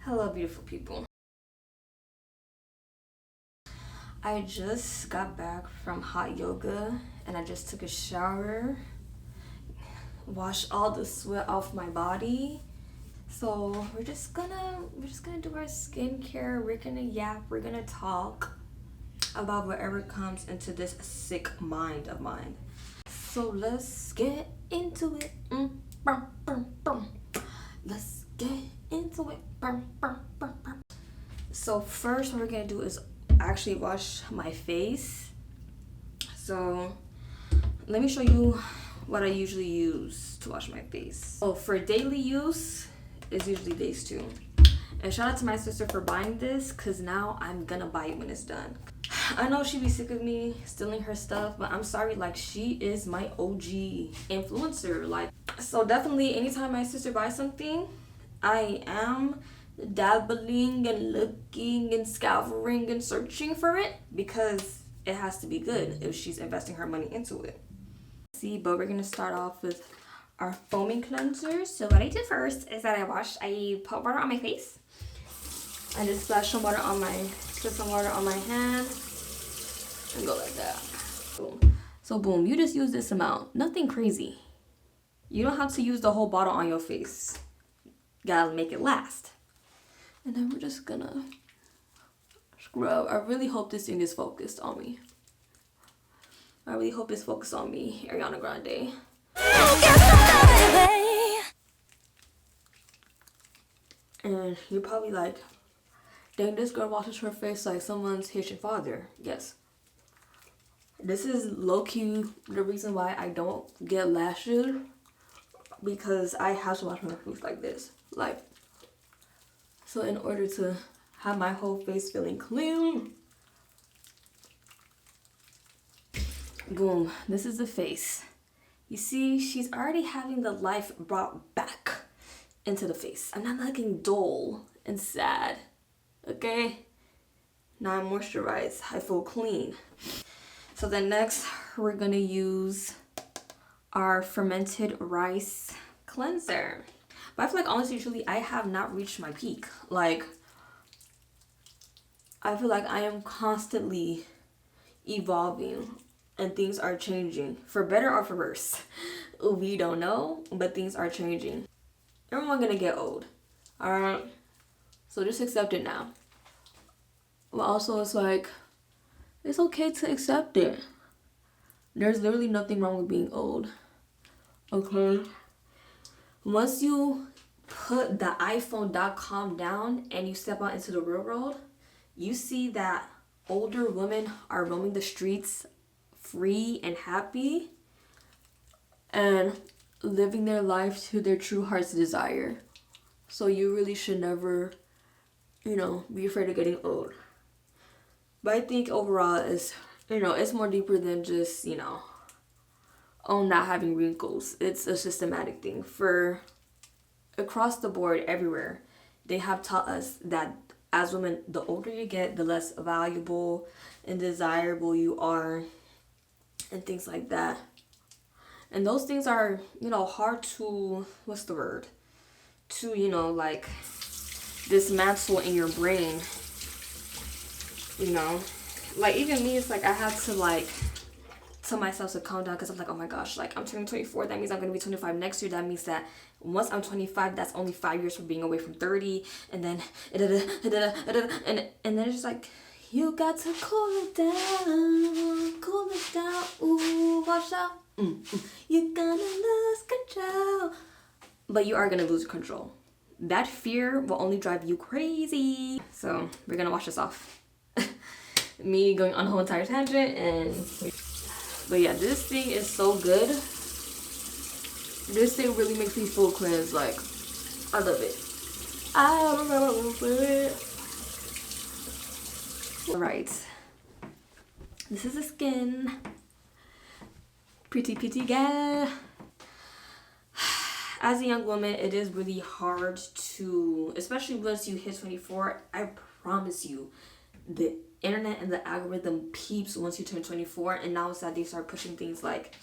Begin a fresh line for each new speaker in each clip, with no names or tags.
Hello, beautiful people. I just got back from hot yoga and I just took a shower, washed all the sweat off my body. So we're just gonna do our skincare. We're gonna yap, we're gonna talk about whatever comes into this sick mind of mine. So let's get into it. Let's get into it. So first what we're gonna do is actually wash my face. So let me show you what I usually use to wash my face. So for daily use, it's usually days 2. And shout out to my sister for buying this, because now I'm gonna buy it when it's done. I know she'd be sick of me stealing her stuff, but I'm sorry, like, she is my OG influencer. Like, so definitely anytime my sister buys something, I am dabbling and looking and scouring and searching for it, because it has to be good if she's investing her money into it. See, but we're gonna start off with our foaming cleanser. So what I did first is that I put water on my face. I just splash some water on my hand and go like that. Boom. So boom, you just use this amount. Nothing crazy. You don't have to use the whole bottle on your face. Gotta make it last. And then we're just gonna scrub. I really hope this thing is focused on me. I really hope it's focused on me, Ariana Grande. And you're probably like, dang, this girl washes her face like someone's Haitian father. Yes. This is low-key the reason why I don't get lashes, because I have to wash my face like this. Like, so in order to have my whole face feeling clean, boom, this is the face. You see, she's already having the life brought back into the face. I'm not looking dull and sad, okay? Now I'm moisturized, I feel clean. So then next, we're gonna use our fermented rice cleanser. But I feel like honestly, truly, I have not reached my peak. Like, I feel like I am constantly evolving and things are changing, for better or for worse. We don't know, but things are changing. Everyone's gonna get old, alright? So just accept it now. But also, it's like, it's okay to accept it. There's literally nothing wrong with being old, okay? Once you put the iPhone.com down and you step out into the real world, you see that older women are roaming the streets free and happy and living their life to their true heart's desire. So you really should never, be afraid of getting old. But I think overall it's more deeper than just, not having wrinkles. It's a systematic thing. For across the board, everywhere, they have taught us that as women, the older you get, the less valuable and desirable you are, and things like that. And those things are, hard to, to, dismantle in your brain. Like, even me, it's like I have to tell myself to calm down, because I'm like, oh my gosh, like, I'm turning 24, that means I'm gonna be 25 next year. That means that once I'm 25, that's only 5 years from being away from 30, and then and then it's just like, you got to cool it down, ooh, watch out, you're gonna lose control. But you are gonna lose control. That fear will only drive you crazy. So we're gonna wash this off. Me going on a whole entire tangent, but yeah, this thing is so good. This thing really makes me full cleanse. Like, I love it. I love it. Alright, this is the skin. Pretty gal. As a young woman, it is really hard to, especially once you hit 24, I promise you, the internet and the algorithm peeps once you turn 24, and now it's that they start pushing things like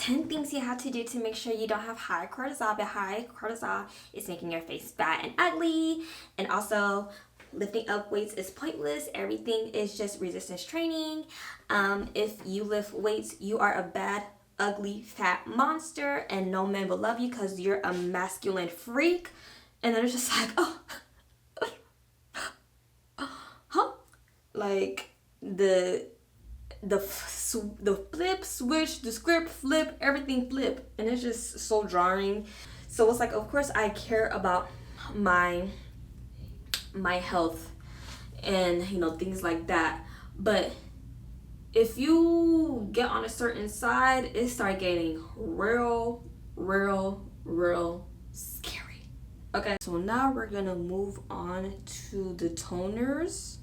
10 things you have to do to make sure you don't have high cortisol, but high cortisol is making your face fat and ugly. And also, lifting up weights is pointless. Everything is just resistance training. If you lift weights, you are a bad, ugly, fat monster, and no man will love you because you're a masculine freak. And then it's just like, oh, huh? Like the flip switch, the script flip, everything flip, and it's just so jarring. So it's like, of course I care about my health and, you know, things like that, but if you get on a certain side, it start getting real scary. Okay, so now we're gonna move on to the toners.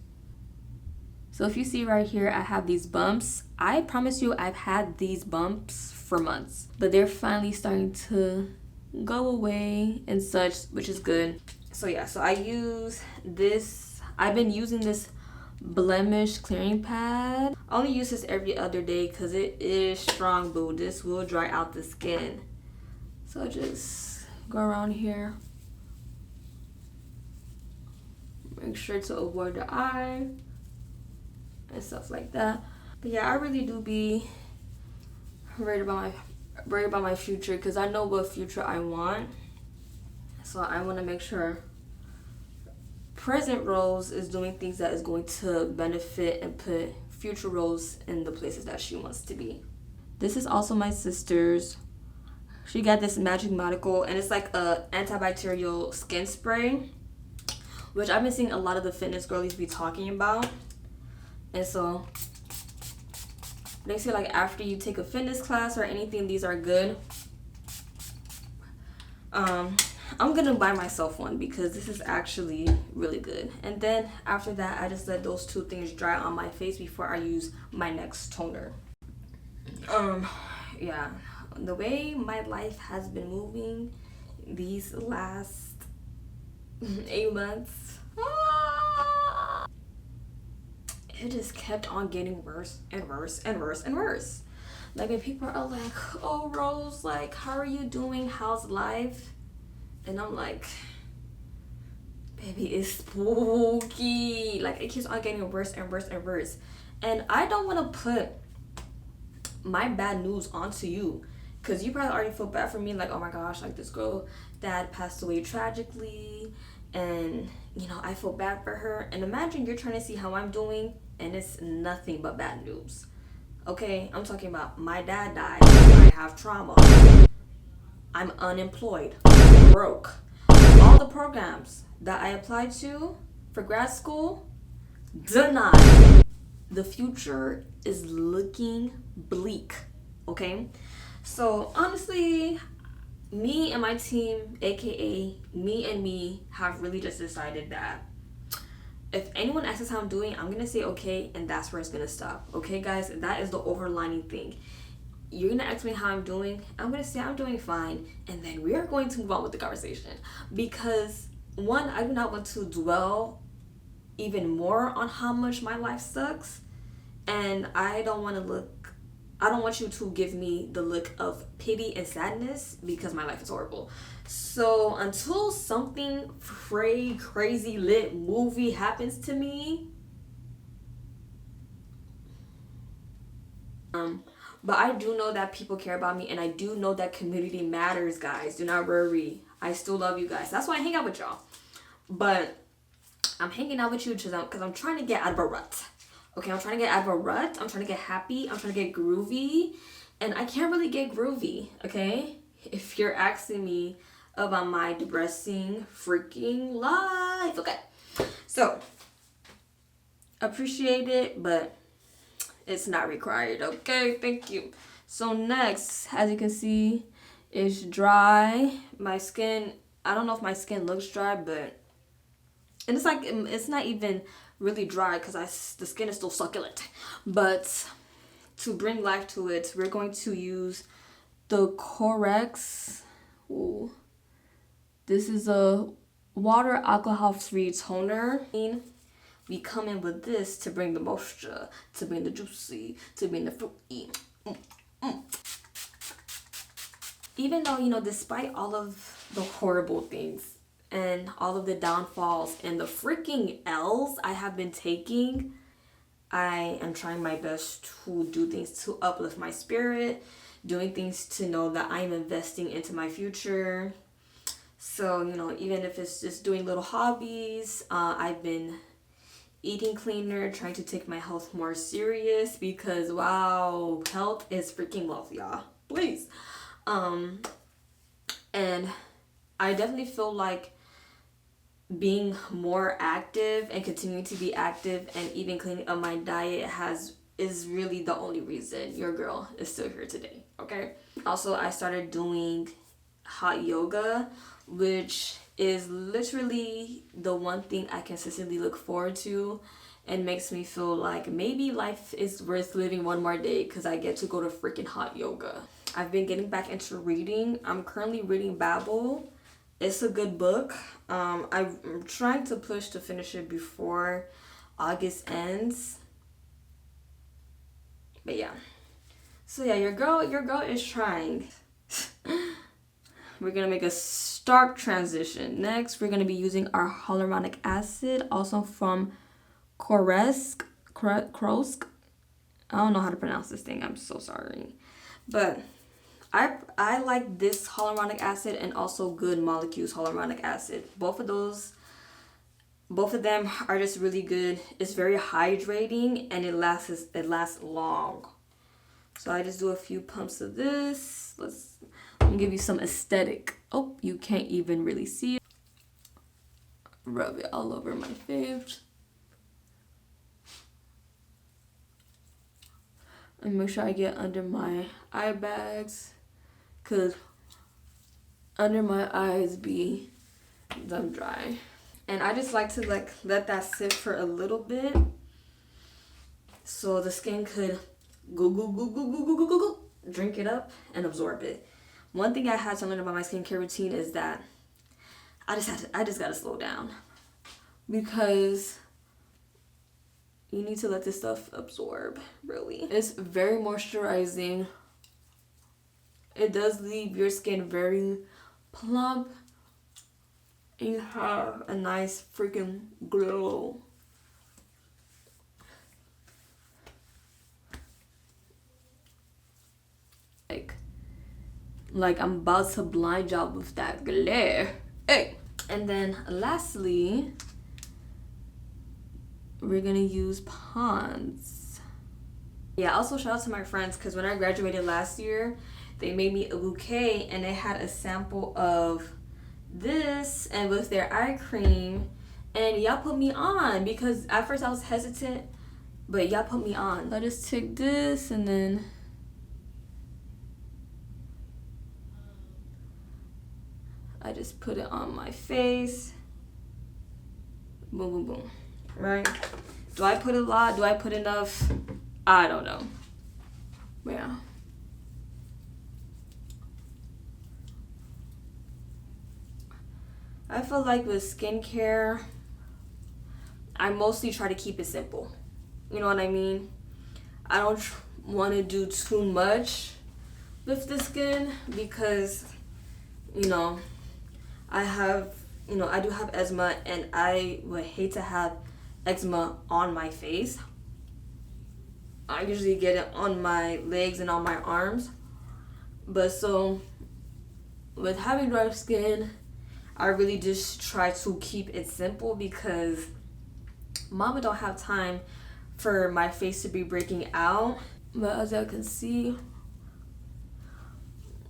So if you see right here, I have these bumps. I promise you, I've had these bumps for months, but they're finally starting to go away and such, which is good. So yeah, so I use this. I've been using this blemish clearing pad. I only use this every other day because it is strong, boo. This will dry out the skin. So just go around here. Make sure to avoid the eye and stuff like that. But yeah, I really do be worried about my future because I know what future I want. So I want to make sure present Rose is doing things that is going to benefit and put future Rose in the places that she wants to be. This is also my sister's. She got this Magic Medical, and it's like a antibacterial skin spray, which I've been seeing a lot of the fitness girlies be talking about. And so they say like after you take a fitness class or anything, these are good. I'm gonna buy myself one because this is actually really good. And then after that, I just let those two things dry on my face before I use my next toner. Yeah, the way my life has been moving these last 8 months, it just kept on getting worse and worse and worse and worse. Like when people are like, oh Rose, like how are you doing, how's life? And I'm like, baby, it's spooky. Like it keeps on getting worse and worse and worse. And I don't want to put my bad news onto you because you probably already feel bad for me, like, oh my gosh, like this girl dad passed away tragically, and you know, I feel bad for her. And imagine you're trying to see how I'm doing and it's nothing but bad news. Okay, I'm talking about my dad died, I have trauma, I'm unemployed, broke, all the programs that I applied to for grad school, denied. The future is looking bleak, okay? So honestly, me and my team, aka me and me, have really just decided that if anyone asks us how I'm doing, I'm gonna say okay, and that's where it's gonna stop. Okay, guys, that is the overlining thing. You're gonna ask me how I'm doing, I'm gonna say I'm doing fine, and then we are going to move on with the conversation. Because one, I do not want to dwell even more on how much my life sucks, and I don't want you to give me the look of pity and sadness because my life is horrible. So until something crazy lit movie happens to me, but I do know that people care about me, and I do know that community matters, guys. Do not worry. I still love you guys. That's why I hang out with y'all. But I'm hanging out with you because I'm trying to get out of a rut. Okay, I'm trying to get out of a rut. I'm trying to get happy. I'm trying to get groovy. And I can't really get groovy, okay? If you're asking me about my depressing freaking life. Okay, so appreciate it, but it's not required. Okay, thank you. So next, as you can see, it's dry. My skin, I don't know if my skin looks dry, but and it's like it's not even really dry because the skin is still succulent. But to bring life to it, we're going to use the Corex. Ooh. This is a water alcohol free toner. We come in with this to bring the moisture, to bring the juicy, to bring the fruity. even though, you know, despite all of the horrible things and all of the downfalls and the freaking L's I have been taking, I am trying my best to do things to uplift my spirit, doing things to know that I'm investing into my future. So, you know, even if it's just doing little hobbies, I've been eating cleaner, trying to take my health more serious because, wow, health is freaking wealth, y'all. Please. And I definitely feel like being more active and continuing to be active and even cleaning up my diet is really the only reason your girl is still here today. Okay. Also, I started doing hot yoga, which is literally the one thing I consistently look forward to and makes me feel like maybe life is worth living one more day because I get to go to freaking hot yoga. I've been getting back into reading. I'm currently reading Babel. It's a good book. I'm trying to push to finish it before August ends. But yeah. So yeah, your girl is trying. We're gonna make a stark transition. Next, we're gonna be using our hyaluronic acid, also from Krosk. I don't know how to pronounce this thing. I'm so sorry, but I like this hyaluronic acid and also Good Molecules hyaluronic acid. Both of them are just really good. It's very hydrating and it lasts long. So I just do a few pumps of this. Let me give you some aesthetic. Oh, you can't even really see it. Rub it all over my face. And make sure I get under my eye bags, cause under my eyes be them dry. And I just like to let that sit for a little bit so the skin could go, drink it up and absorb it. One thing I had to learn about my skincare routine is that I just gotta slow down because you need to let this stuff absorb, really. It's very moisturizing. It does leave your skin very plump and you have a nice freaking glow. Like I'm about to blind y'all with that glare. Hey. And then lastly, we're gonna use Pond's. Yeah, also shout out to my friends because when I graduated last year, they made me a bouquet and they had a sample of this and with their eye cream, and y'all put me on because at first I was hesitant, but y'all put me on. I just take this and then I just put it on my face. Boom, boom, boom. Right? Do I put a lot? Do I put enough? I don't know. But yeah. I feel like with skincare, I mostly try to keep it simple. You know what I mean? I don't want to do too much with the skin because, you know, I do have eczema and I would hate to have eczema on my face. I usually get it on my legs and on my arms. But so with having dry skin, I really just try to keep it simple because mama don't have time for my face to be breaking out. But as y'all can see,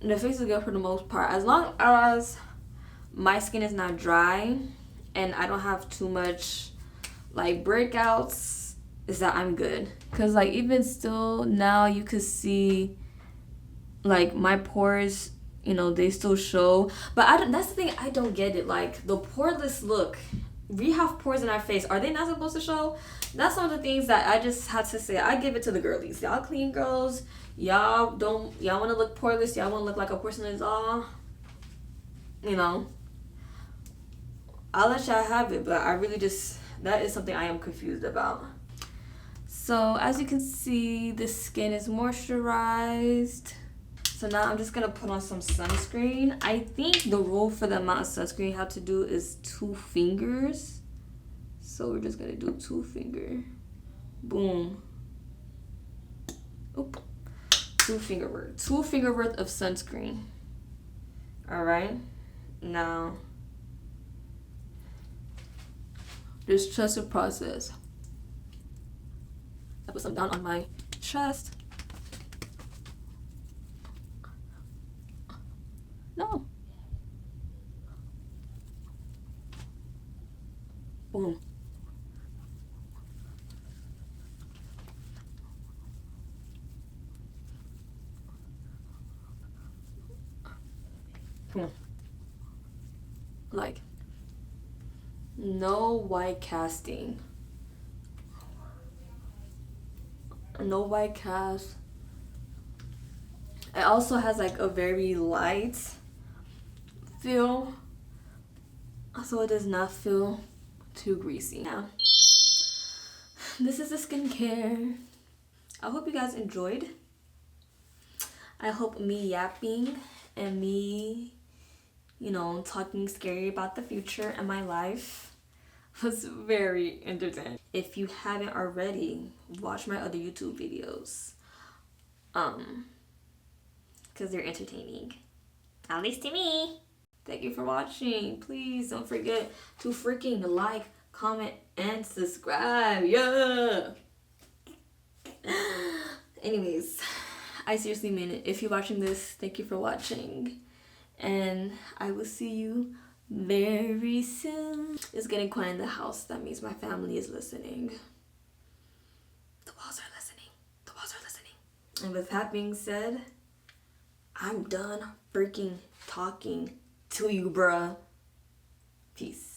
the face is good for the most part. As long as my skin is not dry and I don't have too much like breakouts, is that I'm good. Cause like even still now you could see like my pores, you know, they still show. But that's the thing, I don't get it. Like the poreless look, we have pores in our face. Are they not supposed to show? That's one of the things that I just had to say. I give it to the girlies. Y'all clean girls. Y'all want to look poreless. Y'all want to look like a porcelain doll. You know, I'll let y'all have it, but I really that is something I am confused about. So as you can see, the skin is moisturized. So now I'm just gonna put on some sunscreen. I think the rule for the amount of sunscreen you have to do is 2 fingers. So we're just gonna do 2 finger. Boom. Oop. 2 finger worth. 2 finger worth of sunscreen. Alright. Now just trust the process. I put some down on my chest. No. Boom. Boom. Like, no white casting. No white cast. It also has like a very light feel, so it does not feel too greasy. Now, this is the skincare. I hope you guys enjoyed. I hope me yapping and me, you know, talking scary about the future and my life was very entertaining. If you haven't already, watch my other YouTube videos. Because they're entertaining. At least to me. Thank you for watching. Please don't forget to freaking like, comment, and subscribe. Yeah. Anyways, I seriously mean it. If you're watching this, thank you for watching. And I will see you very soon. It's getting quiet in the house. That means my family is listening. The walls are listening. The walls are listening. And with that being said, I'm done freaking talking to you, bruh. Peace.